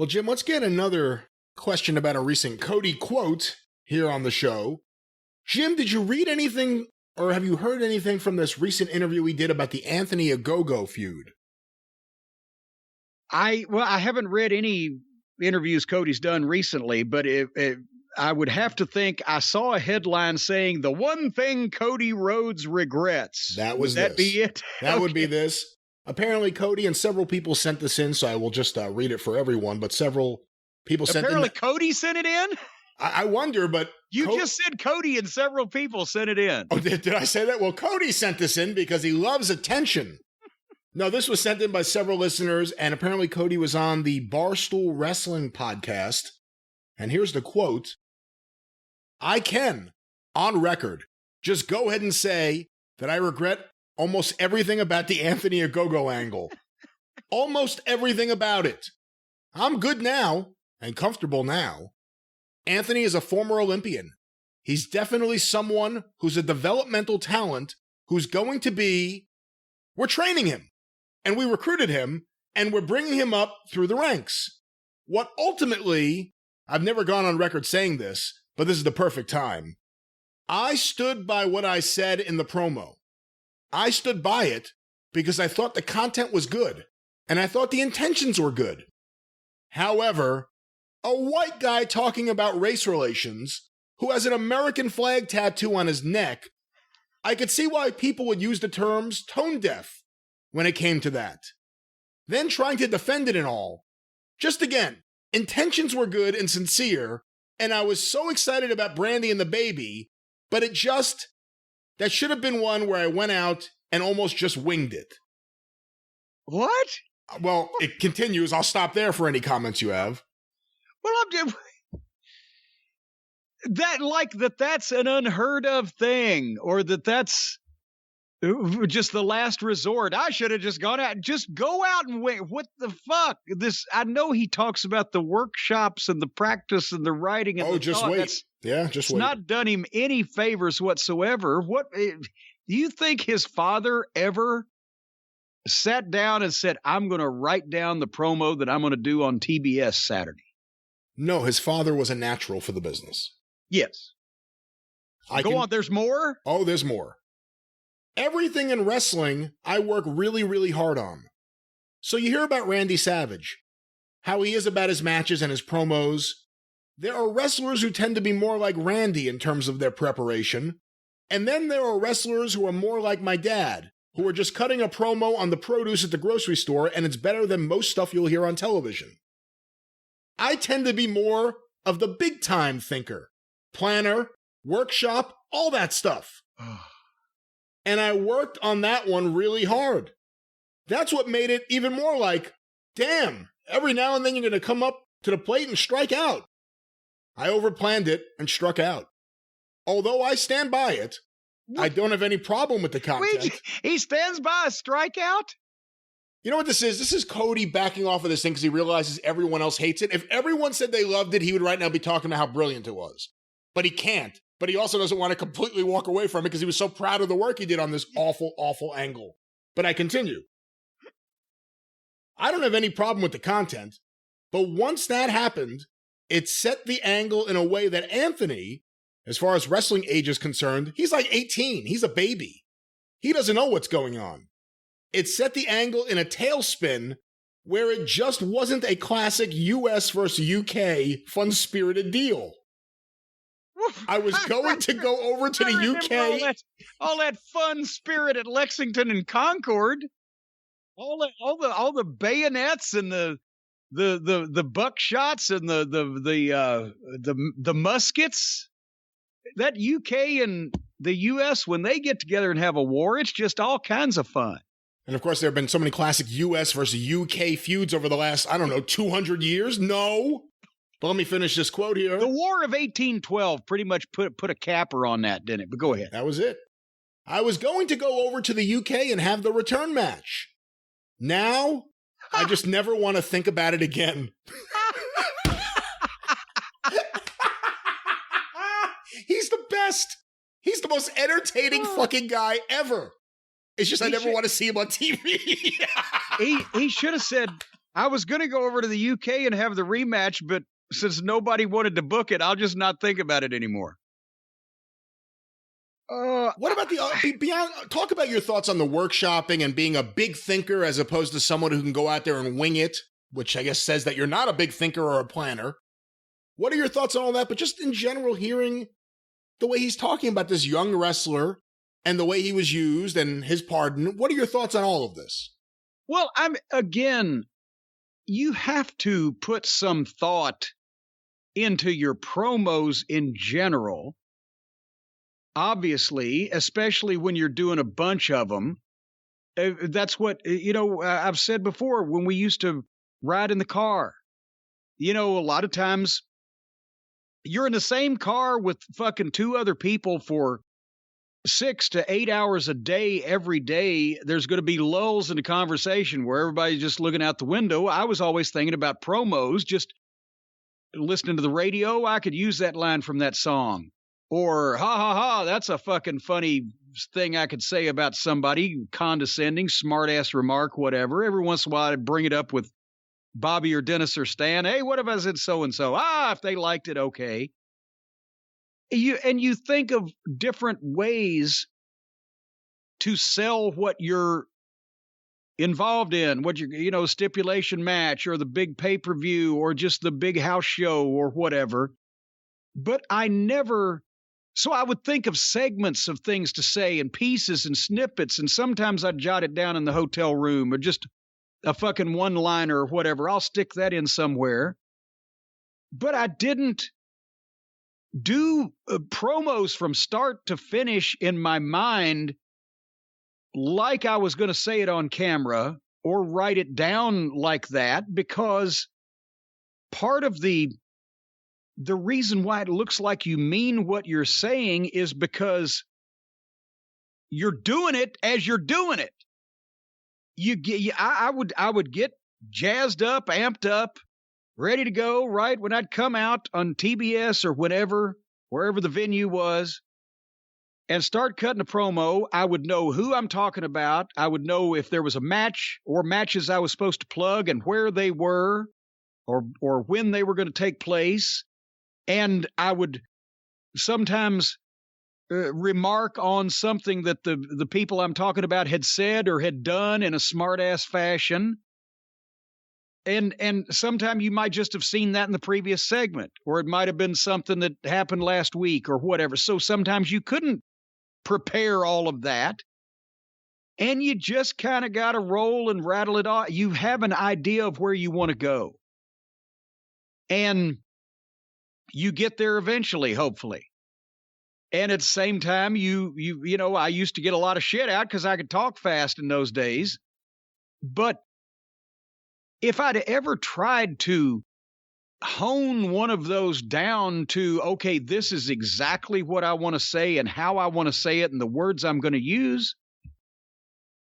Well, Jim, let's get another question about a recent Cody quote here on the show. Jim, did you read anything or have you heard anything from this recent interview we did about the Anthony Ogogo feud? I haven't read any interviews Cody's done recently, but I would have to think I saw a headline saying the one thing Cody Rhodes regrets. Would that be it? That would be this. Apparently, Cody and several people sent this in, so I will just read it for everyone, but several people sent it in. Apparently, Cody sent it in? I wonder, but... You just said Cody and several people sent it in. Oh, did I say that? Well, Cody sent this in because he loves attention. No, this was sent in by several listeners, and apparently Cody was on the Barstool Wrestling podcast. And here's the quote. I can, on record, just go ahead and say that I regret almost everything about the Anthony Ogogo angle. Almost everything about it. I'm good now, and comfortable now. Anthony is a former Olympian. He's definitely someone who's a developmental talent who's going to be... We're training him. And we recruited him, and we're bringing him up through the ranks. What ultimately, I've never gone on record saying this, but this is the perfect time. I stood by what I said in the promo. I stood by it because I thought the content was good, and I thought the intentions were good. However, a white guy talking about race relations, who has an American flag tattoo on his neck, I could see why people would use the terms tone deaf when it came to that. Then trying to defend it and all. Just again, intentions were good and sincere, and I was so excited about Brandy and the baby, but that should have been one where I went out and almost just winged it. What? Well, it continues. I'll stop there for any comments you have. Well, that's an unheard of thing, or that's just the last resort. I should have just gone out. Just go out and wait. What the fuck? I know he talks about the workshops and the practice and the writing. And just wait. Just wait. It's not done him any favors whatsoever. Do you think his father ever sat down and said, I'm going to write down the promo that I'm going to do on TBS Saturday? No, his father was a natural for the business. Yes. Go on. There's more? Oh, there's more. Everything in wrestling, I work really, really hard on. So you hear about Randy Savage, how he is about his matches and his promos. There are wrestlers who tend to be more like Randy in terms of their preparation. And then there are wrestlers who are more like my dad, who are just cutting a promo on the produce at the grocery store, and it's better than most stuff you'll hear on television. I tend to be more of the big-time thinker, planner, workshop, all that stuff. And I worked on that one really hard. That's what made it even more like, damn, every now and then you're going to come up to the plate and strike out. I overplanned it and struck out. Although I stand by it, I don't have any problem with the content. Wait, he stands by a strikeout? You know what this is? This is Cody backing off of this thing because he realizes everyone else hates it. If everyone said they loved it, he would right now be talking about how brilliant it was. But he can't. But he also doesn't want to completely walk away from it because he was so proud of the work he did on this awful, awful angle. But I continue. I don't have any problem with the content, but once that happened, it set the angle in a way that Anthony, as far as wrestling age is concerned, he's like 18. He's a baby. He doesn't know what's going on. It set the angle in a tailspin where it just wasn't a classic US versus UK fun-spirited deal. I was going to go over to the UK. All that fun spirit at Lexington and Concord. All the bayonets and the buckshots and the muskets. That UK and the US, when they get together and have a war, it's just all kinds of fun. And of course, there have been so many classic US versus UK feuds over the last, 200 years. No. But let me finish this quote here. The War of 1812 pretty much put a capper on that, didn't it? But go ahead. That was it. I was going to go over to the UK and have the return match. Now, I just never want to think about it again. He's the best. He's the most entertaining fucking guy ever. It's just I never want to see him on TV. He should have said, I was going to go over to the UK and have the rematch, but since nobody wanted to book it, I'll just not think about it anymore. What about beyond? Talk about your thoughts on the workshopping and being a big thinker as opposed to someone who can go out there and wing it, which I guess says that you're not a big thinker or a planner. What are your thoughts on all that? But just in general, hearing the way he's talking about this young wrestler and the way he was used and his pardon, what are your thoughts on all of this? Well, you have to put some thought into your promos in general. Obviously, especially when you're doing a bunch of them. That's what, I've said before when we used to ride in the car. A lot of times you're in the same car with fucking two other people for 6 to 8 hours a day, every day. There's going to be lulls in the conversation where everybody's just looking out the window. I was always thinking about promos, just listening to the radio. I could use that line from that song. Or, ha, ha, ha, that's a fucking funny thing I could say about somebody, condescending, smart-ass remark, whatever. Every once in a while, I'd bring it up with Bobby or Dennis or Stan. Hey, what if I said so-and-so? If they liked it, okay. You think of different ways to sell what you're involved in, what your, stipulation match or the big pay-per-view or just the big house show or whatever. But so I would think of segments of things to say and pieces and snippets, and sometimes I'd jot it down in the hotel room or just a fucking one-liner or whatever. I'll stick that in somewhere. But I didn't do promos from start to finish in my mind like I was going to say it on camera or write it down like that, because part of the reason why it looks like you mean what you're saying is because you're doing it as you're doing it. I would get jazzed up, amped up, ready to go, right? When I'd come out on TBS or wherever the venue was, and start cutting a promo, I would know who I'm talking about. I would know if there was a match or matches I was supposed to plug and where they were or when they were going to take place. And I would sometimes remark on something that the people I'm talking about had said or had done in a smart-ass fashion. And sometimes you might just have seen that in the previous segment, or it might have been something that happened last week or whatever. So sometimes you couldn't prepare all of that. And you just kind of got to roll and rattle it off. You have an idea of where you want to go. And you get there eventually, hopefully. And at the same time, I used to get a lot of shit out because I could talk fast in those days. But if I'd ever tried to hone one of those down to, okay, this is exactly what I want to say and how I want to say it and the words I'm going to use,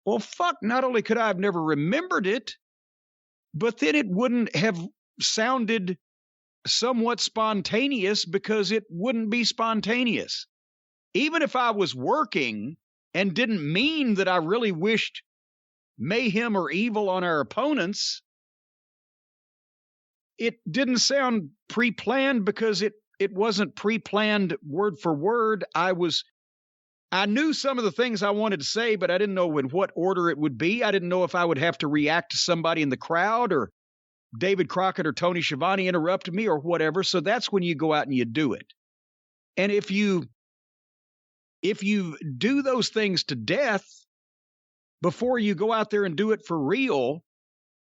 well, fuck, not only could I have never remembered it, but then it wouldn't have sounded somewhat spontaneous because it wouldn't be spontaneous. Even if I was working and didn't mean that I really wished mayhem or evil on our opponents, it didn't sound pre-planned because it wasn't pre-planned word for word. I knew some of the things I wanted to say, but I didn't know in what order it would be. I didn't know if I would have to react to somebody in the crowd or David Crockett or Tony Schiavone interrupted me or whatever. So that's when you go out and you do it. And if you do those things to death before you go out there and do it for real,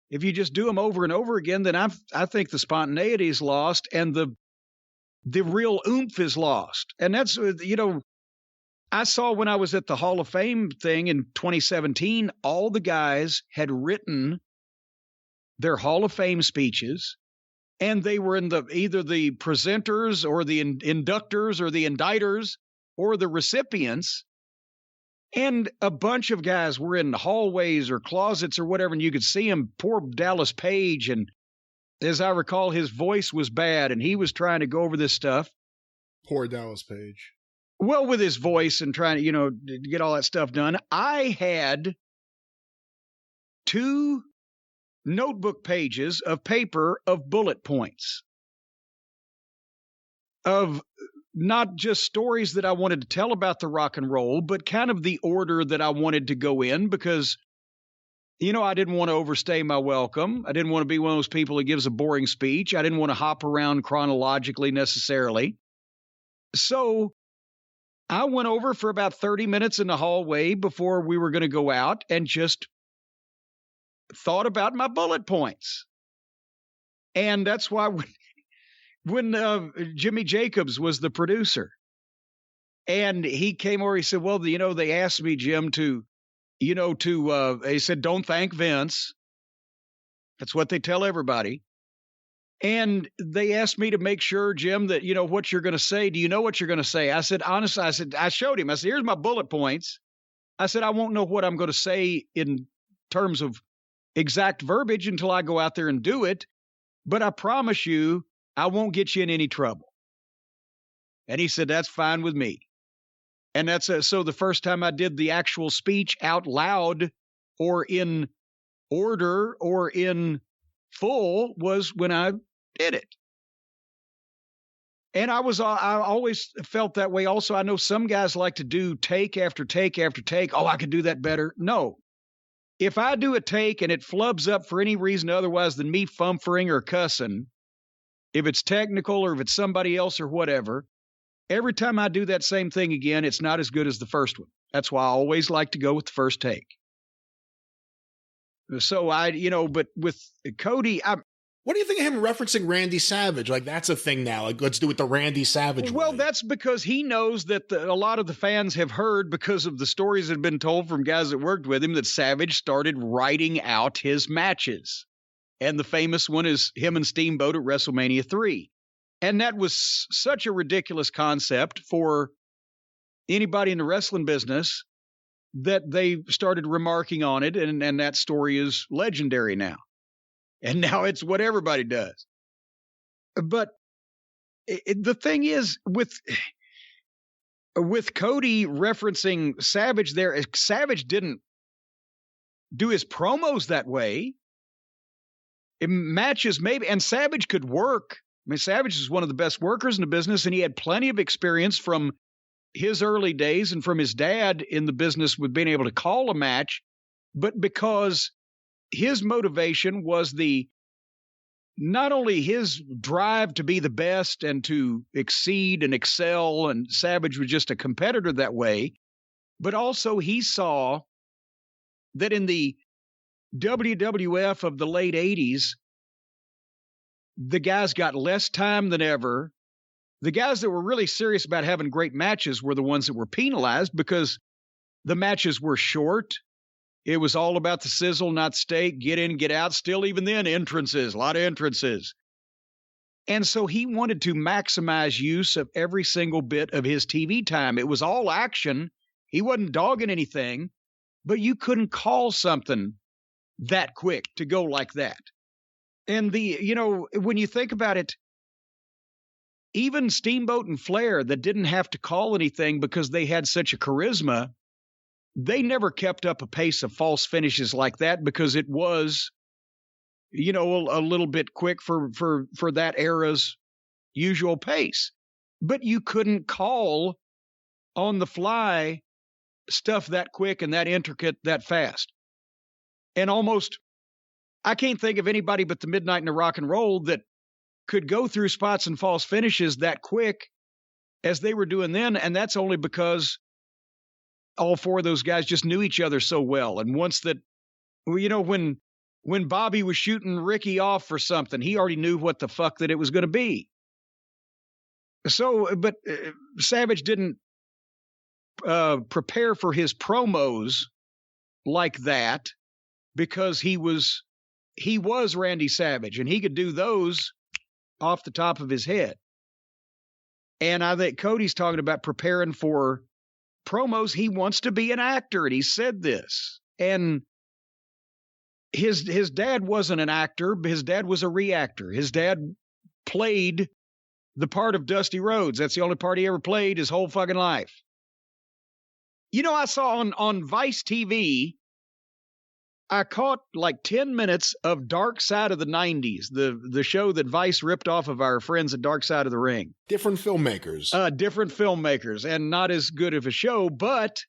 if you just do them over and over again, then I think the spontaneity is lost and the real oomph is lost. And that's, I saw when I was at the Hall of Fame thing in 2017, all the guys had written their Hall of Fame speeches, and they were in either the presenters or the inductors or the indictors or the recipients. And a bunch of guys were in hallways or closets or whatever, and you could see him. Poor Dallas Page, and as I recall, his voice was bad, and he was trying to go over this stuff. Poor Dallas Page. Well, with his voice and trying to, get all that stuff done. I had 2 notebook pages of paper of bullet points of not just stories that I wanted to tell about the rock and roll, but kind of the order that I wanted to go in because, I didn't want to overstay my welcome. I didn't want to be one of those people that gives a boring speech. I didn't want to hop around chronologically necessarily. So I went over for about 30 minutes in the hallway before we were going to go out and just thought about my bullet points. And that's why when Jimmy Jacobs was the producer and he came over, he said, well, they asked me, Jim, they said, don't thank Vince. That's what they tell everybody. And they asked me to make sure, Jim, that, what you're going to say. Do you know what you're going to say? I said, honestly, I showed him. I said, here's my bullet points. I said, I won't know what I'm going to say in terms of exact verbiage until I go out there and do it. But I promise you, I won't get you in any trouble. And he said, that's fine with me. And so the first time I did the actual speech out loud or in order or in full was when I did it. And I always felt that way. Also, I know some guys like to do take after take after take. Oh, I could do that better. No. If I do a take and it flubs up for any reason otherwise than me fumfering or cussing, if it's technical or if it's somebody else or whatever, every time I do that same thing again, it's not as good as the first one. That's why I always like to go with the first take. So but with Cody, what do you think of him referencing Randy Savage? Like, that's a thing now. Like, let's do it the Randy Savage Well, way. That's because he knows that a lot of the fans have heard because of the stories that have been told from guys that worked with him that Savage started writing out his matches. And the famous one is him and Steamboat at WrestleMania 3. And that was such a ridiculous concept for anybody in the wrestling business that they started remarking on it. And that story is legendary now. And now it's what everybody does. But the thing is, with Cody referencing Savage there, Savage didn't do his promos that way. In matches, maybe, and Savage could work. I mean, Savage is one of the best workers in the business, and he had plenty of experience from his early days and from his dad in the business with being able to call a match. But because his motivation was not only his drive to be the best and to exceed and excel, and Savage was just a competitor that way, but also he saw that in the WWF of the late 80s, the guys got less time than ever. The guys that were really serious about having great matches were the ones that were penalized because the matches were short. It was all about the sizzle, not steak, get in, get out. Still, even then, entrances, a lot of entrances. And so he wanted to maximize use of every single bit of his TV time. It was all action. He wasn't dogging anything, but you couldn't call something that quick to go like that. And when you think about it, even Steamboat and Flair that didn't have to call anything because they had such a charisma, they never kept up a pace of false finishes like that because it was, a little bit quick for that era's usual pace. But you couldn't call on the fly stuff that quick and that intricate that fast. And I can't think of anybody but the Midnight and the Rock and Roll that could go through spots and false finishes that quick as they were doing then. And that's only because all four of those guys just knew each other so well. And once that, when Bobby was shooting Ricky off for something, he already knew what the fuck that it was going to be. So, but Savage didn't prepare for his promos like that because he was Randy Savage and he could do those off the top of his head. And I think Cody's talking about preparing for promos. He wants to be an actor, and he said this. And his dad wasn't an actor, but his dad was a reactor. His dad played the part of Dusty Rhodes. That's the only part he ever played his whole fucking life. I saw on Vice TV, I caught like 10 minutes of Dark Side of the 90s, the show that Vice ripped off of our friends at Dark Side of the Ring. Different filmmakers. Different filmmakers, and not as good of a show, but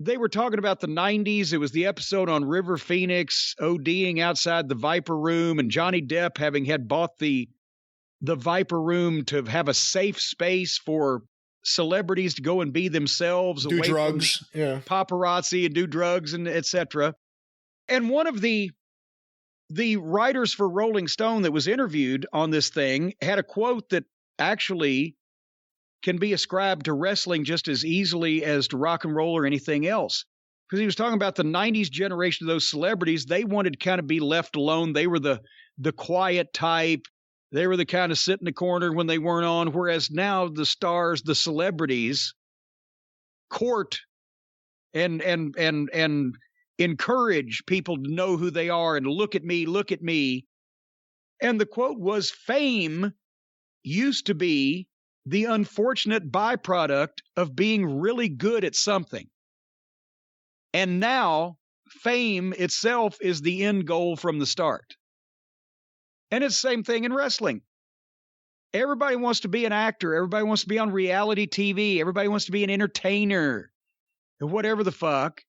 they were talking about the 90s. It was the episode on River Phoenix ODing outside the Viper Room, and Johnny Depp having had bought the Viper Room to have a safe space for celebrities to go and be themselves, do drugs, paparazzi, and do drugs, and etc. And one of the writers for Rolling Stone that was interviewed on this thing had a quote that actually can be ascribed to wrestling just as easily as to rock and roll or anything else. Because he was talking about the 90s generation of those celebrities. They wanted to kind of be left alone. They were the quiet type. They were the kind of sit in the corner when they weren't on. Whereas now the stars, the celebrities, court and encourage people to know who they are and look at me, look at me. And the quote was, fame used to be the unfortunate byproduct of being really good at something. And now fame itself is the end goal from the start. And it's the same thing in wrestling. Everybody wants to be an actor. Everybody wants to be on reality TV. Everybody wants to be an entertainer. Whatever the fuck.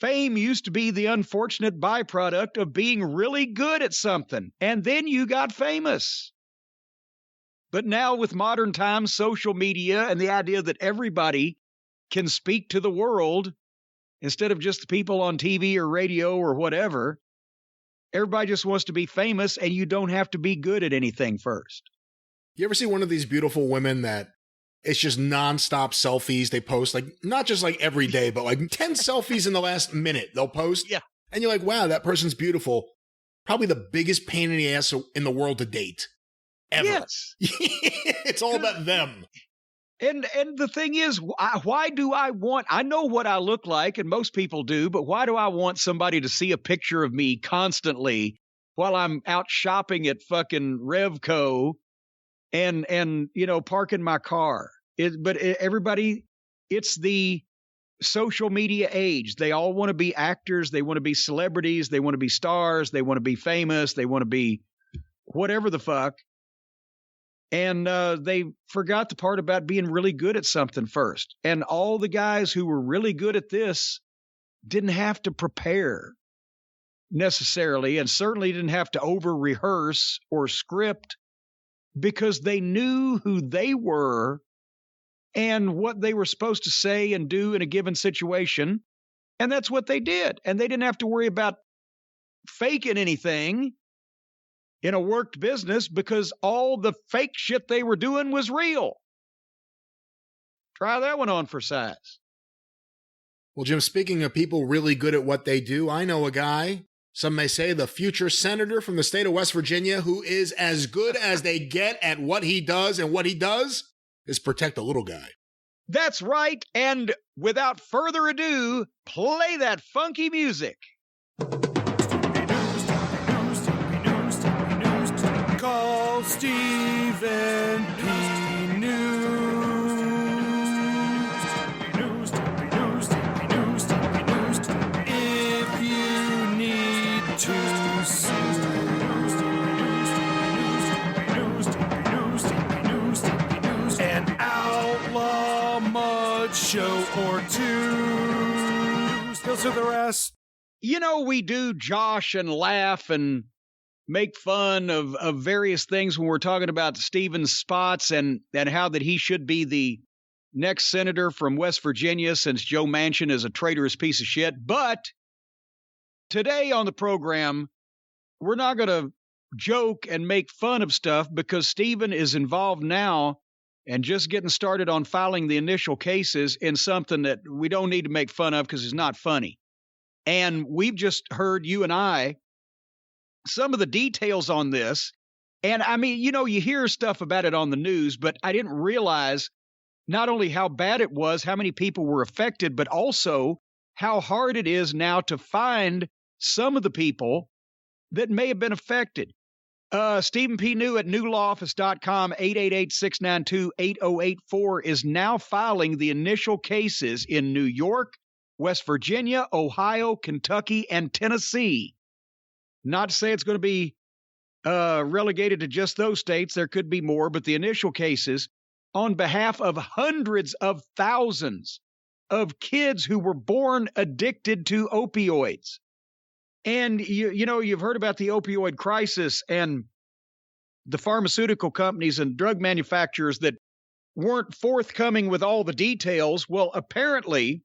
Fame used to be the unfortunate byproduct of being really good at something. And then you got famous. But now with modern times, social media, and the idea that everybody can speak to the world instead of just the people on TV or radio or whatever, everybody just wants to be famous, and you don't have to be good at anything first. You ever see one of these beautiful women that it's just nonstop selfies they post, like not just like every day, but like 10 selfies in the last minute they'll post? Yeah. And you're like, wow, that person's beautiful. Probably the biggest pain in the ass in the world to date. Ever. Yes. It's all about them. And the thing is, why do I know what I look like, and most people do, but why do I want somebody to see a picture of me constantly while I'm out shopping at fucking Revco and parking my car? Everybody, it's the social media age. They all want to be actors. They want to be celebrities. They want to be stars. They want to be famous. They want to be whatever the fuck. And they forgot the part about being really good at something first. And all the guys who were really good at this didn't have to prepare necessarily, and certainly didn't have to over-rehearse or script, because they knew who they were and what they were supposed to say and do in a given situation. And that's what they did. And they didn't have to worry about faking anything in a worked business, because all the fake shit they were doing was real. Try that one on for size. Well, Jim, speaking of people really good at what they do, I know a guy, some may say the future senator from the state of West Virginia, who is as good as they get at what he does, and what he does is protect a little guy. That's right. And without further ado, play that funky music. Call Stephen P. News. If you need to sue. An outlaw mud show or two. Still to the rest. You know, we do josh and laugh and make fun of various things when we're talking about Stephen's spots and how that he should be the next senator from West Virginia, since Joe Manchin is a traitorous piece of shit. But today on the program, we're not going to joke and make fun of stuff, because Stephen is involved now and just getting started on filing the initial cases in something that we don't need to make fun of because it's not funny. And we've just heard, you and I, some of the details on this. And I mean, you hear stuff about it on the news, but I didn't realize not only how bad it was, how many people were affected, but also how hard it is now to find some of the people that may have been affected. Stephen P. New at newlawoffice.com, 888-692-8084, is now filing the initial cases in New York, West Virginia, Ohio, Kentucky, and Tennessee. Not to say it's going to be relegated to just those states. There could be more, but the initial cases on behalf of hundreds of thousands of kids who were born addicted to opioids. And, you've heard about the opioid crisis and the pharmaceutical companies and drug manufacturers that weren't forthcoming with all the details. Well, apparently,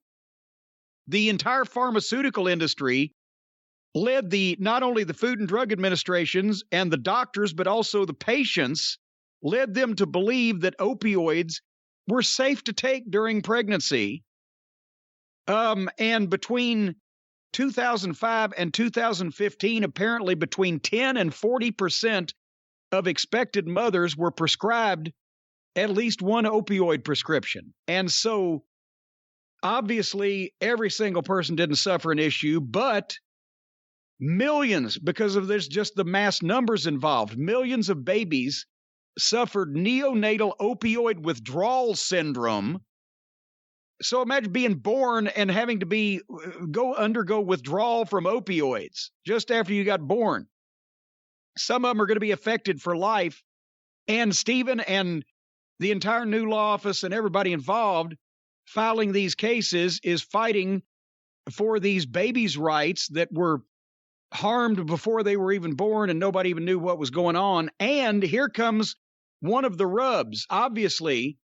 the entire pharmaceutical industry led not only the Food and Drug Administrations and the doctors, but also the patients, led them to believe that opioids were safe to take during pregnancy. And between 2005 and 2015, apparently between 10 and 40% of expected mothers were prescribed at least one opioid prescription. And so, obviously, every single person didn't suffer an issue, but millions, because of there's just the mass numbers involved, millions of babies suffered neonatal opioid withdrawal syndrome. So imagine being born and having to undergo withdrawal from opioids just after you got born. Some of them are going to be affected for life. And Stephen and the entire new law office and everybody involved filing these cases is fighting for these babies' rights that were harmed before they were even born and nobody even knew what was going on. And here comes one of the rubs. Obviously,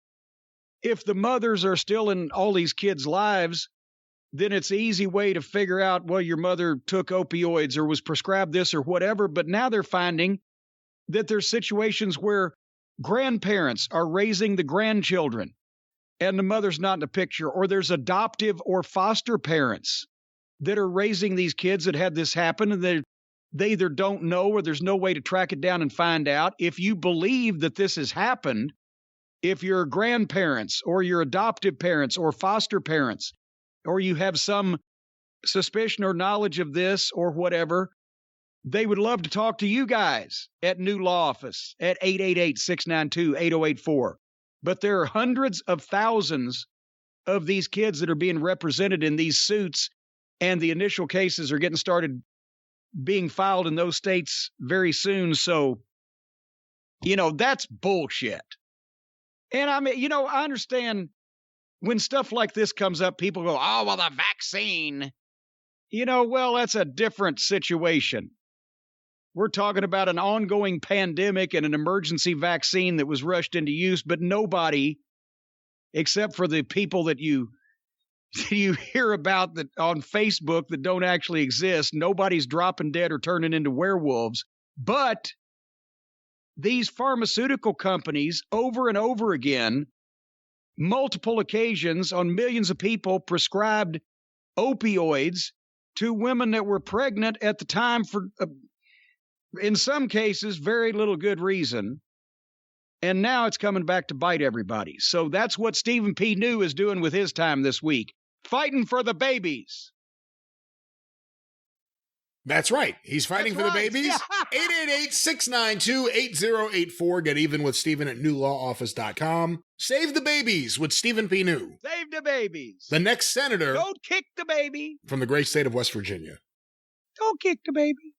if the mothers are still in all these kids' lives, then it's an easy way to figure out, well, your mother took opioids or was prescribed this or whatever. But now they're finding that there's situations where grandparents are raising the grandchildren and the mother's not in the picture, or there's adoptive or foster parents that are raising these kids that had this happen, and they either don't know or there's no way to track it down and find out. If you believe that this has happened, if your grandparents or your adoptive parents or foster parents, or you have some suspicion or knowledge of this or whatever, they would love to talk to you guys at New Law Office at 888-692-8084. But there are hundreds of thousands of these kids that are being represented in these suits, and the initial cases are getting started being filed in those states very soon. So, that's bullshit. And I mean, I understand when stuff like this comes up, people go, oh, well, the vaccine. Well, that's a different situation. We're talking about an ongoing pandemic and an emergency vaccine that was rushed into use, but nobody, except for the people that you hear about that on Facebook that don't actually exist, nobody's dropping dead or turning into werewolves. But these pharmaceutical companies, over and over again, multiple occasions on millions of people, prescribed opioids to women that were pregnant at the time for, in some cases, very little good reason. And now it's coming back to bite everybody. So that's what Stephen P. New is doing with his time this week, fighting for the babies. That's right. He's fighting for the babies. 888-692-8084. Get even with Stephen at newlawoffice.com. Save the babies with Stephen P. New. Save the babies. The next senator. Don't kick the baby. From the great state of West Virginia. Don't kick the baby.